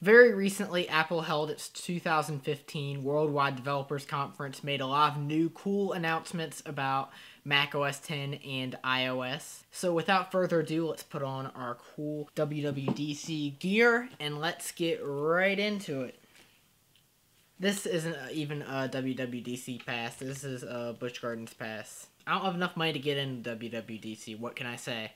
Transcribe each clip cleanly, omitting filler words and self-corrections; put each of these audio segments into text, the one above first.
Very recently, Apple held its 2015 Worldwide Developers Conference, made a lot of new cool announcements about macOS 10 and iOS. So without further ado, let's put on our cool WWDC gear and let's get right into it. This isn't even a WWDC pass, this is a Busch Gardens pass. I don't have enough money to get into WWDC, what can I say?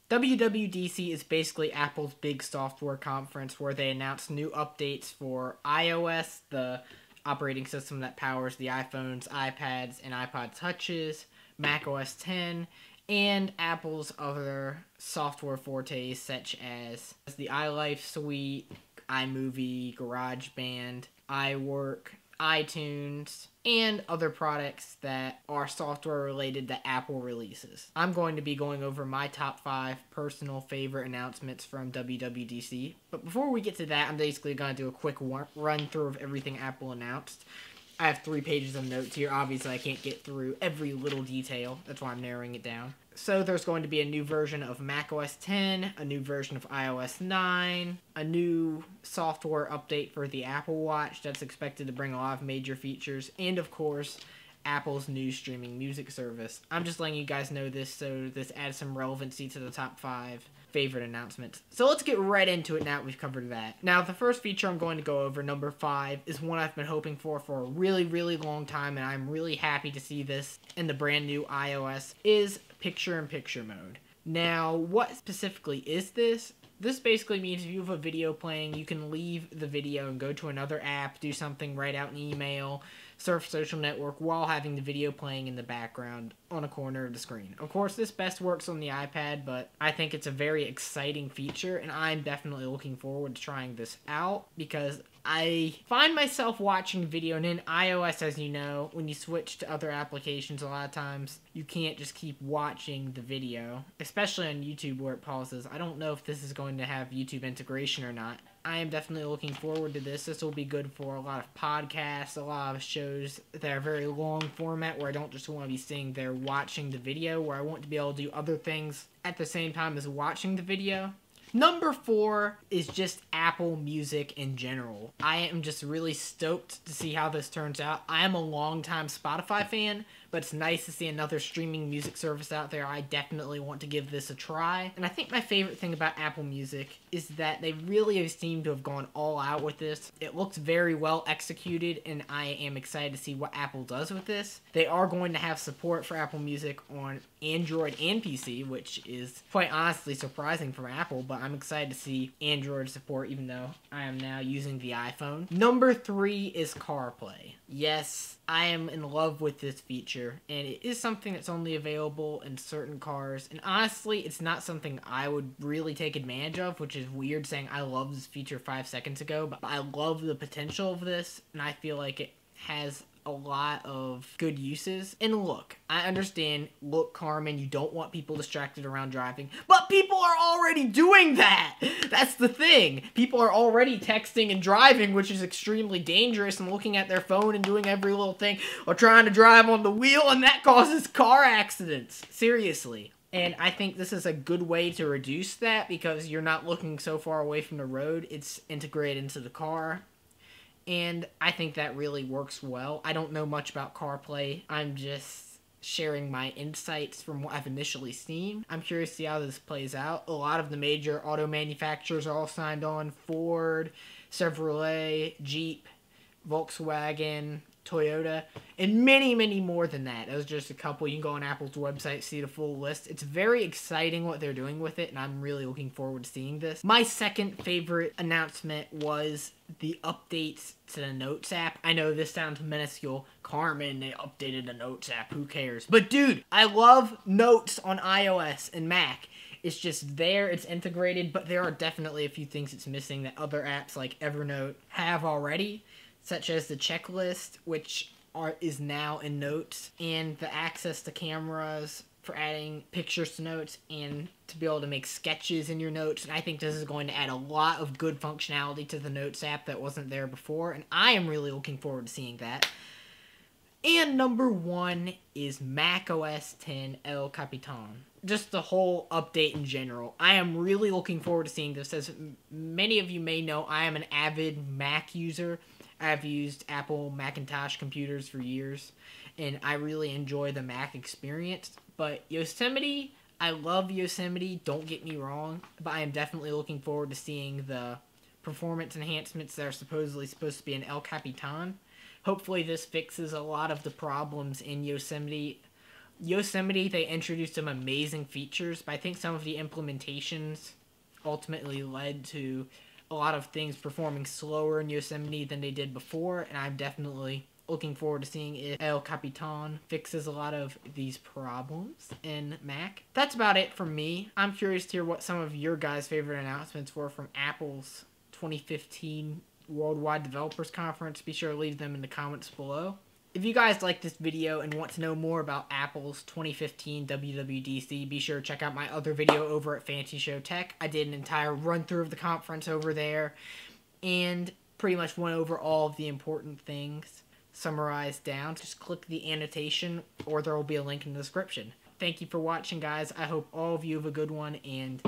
WWDC is basically Apple's big software conference where they announce new updates for iOS, the operating system that powers the iPhones, iPads, and iPod Touches, macOS 10, and Apple's other software fortes such as the iLife suite, iMovie, GarageBand, iWork, iTunes, and other products that are software related that Apple releases. I'm going to be going over my top 5 personal favorite announcements from WWDC. But before we get to that, I'm basically going to do a quick run through of everything Apple announced. I have 3 pages of notes here. Obviously, I can't get through every little detail. That's why I'm narrowing it down. So there's going to be a new version of macOS 10, a new version of iOS 9, a new software update for the Apple Watch that's expected to bring a lot of major features, and of course, Apple's new streaming music service. I'm just letting you guys know this so this adds some relevancy to the top 5 favorite announcements. So let's get right into it now that we've covered that. Now, the first feature I'm going to go over, number 5, is one I've been hoping for a really, really long time, and I'm really happy to see this in the brand new iOS, is picture-in-picture mode. Now, what specifically is this? This basically means if you have a video playing, you can leave the video and go to another app, do something, write out an email, surf social network while having the video playing in the background on a corner of the screen. Of course, this best works on the iPad, but I think it's a very exciting feature, and I'm definitely looking forward to trying this out because I find myself watching video, and in iOS, as you know, when you switch to other applications, a lot of times you can't just keep watching the video, especially on YouTube where it pauses. I don't know if this is going to have YouTube integration or not. I am definitely looking forward to this. This will be good for a lot of podcasts, a lot of shows that are very long format where I don't just want to be sitting there watching the video, where I want to be able to do other things at the same time as watching the video. Number 4 is just Apple Music in general. I am just really stoked to see how this turns out. I am a longtime Spotify fan, but it's nice to see another streaming music service out there. I definitely want to give this a try. And I think my favorite thing about Apple Music is that they really seem to have gone all out with this. It looks very well executed, and I am excited to see what Apple does with this. They are going to have support for Apple Music on Android and PC, which is quite honestly surprising from Apple, but I'm excited to see Android support even though I am now using the iPhone. Number 3 is CarPlay. Yes, I am in love with this feature, and it is something that's only available in certain cars, and honestly, it's not something I would really take advantage of, which is weird saying I love this feature 5 seconds ago, but I love the potential of this, and I feel like it has a lot of good uses. And look, I understand, look, Carmen, you don't want people distracted around driving, but people are already doing that! That's the thing! People are already texting and driving, which is extremely dangerous, and looking at their phone and doing every little thing, or trying to drive on the wheel, and that causes car accidents. Seriously. And I think this is a good way to reduce that, because you're not looking so far away from the road, it's integrated into the car. And I think that really works well. I don't know much about CarPlay. I'm just sharing my insights from what I've initially seen. I'm curious to see how this plays out. A lot of the major auto manufacturers are all signed on. Ford, Chevrolet, Jeep, Volkswagen, Toyota, and many, many more than that. Those are just a couple. You can go on Apple's website, see the full list. It's very exciting what they're doing with it, and I'm really looking forward to seeing this. My second favorite announcement was the updates to the Notes app. I know this sounds minuscule. Carmen, they updated the Notes app. Who cares? But dude, I love Notes on iOS and Mac. It's just there, it's integrated, but there are definitely a few things it's missing that other apps like Evernote have already, such as the checklist, which is now in Notes, and the access to cameras for adding pictures to Notes, and to be able to make sketches in your Notes. And I think this is going to add a lot of good functionality to the Notes app that wasn't there before, and I am really looking forward to seeing that. And number 1 is Mac OS X El Capitan. Just the whole update in general. I am really looking forward to seeing this. As many of you may know, I am an avid Mac user. I've used Apple Macintosh computers for years, and I really enjoy the Mac experience. But Yosemite, I love Yosemite, don't get me wrong, but I am definitely looking forward to seeing the performance enhancements that are supposed to be in El Capitan. Hopefully this fixes a lot of the problems in Yosemite. Yosemite, they introduced some amazing features, but I think some of the implementations ultimately led to a lot of things performing slower in Yosemite than they did before, and I'm definitely looking forward to seeing if El Capitan fixes a lot of these problems in Mac. That's about it for me. I'm curious to hear what some of your guys' favorite announcements were from Apple's 2015 Worldwide Developers Conference. Be sure to leave them in the comments below. If you guys like this video and want to know more about Apple's 2015 WWDC, be sure to check out my other video over at Fancy Show Tech. I did an entire run-through of the conference over there and pretty much went over all of the important things summarized down. Just click the annotation or there will be a link in the description. Thank you for watching, guys. I hope all of you have a good one, and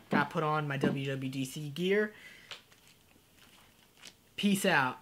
got put on my WWDC gear. Peace out.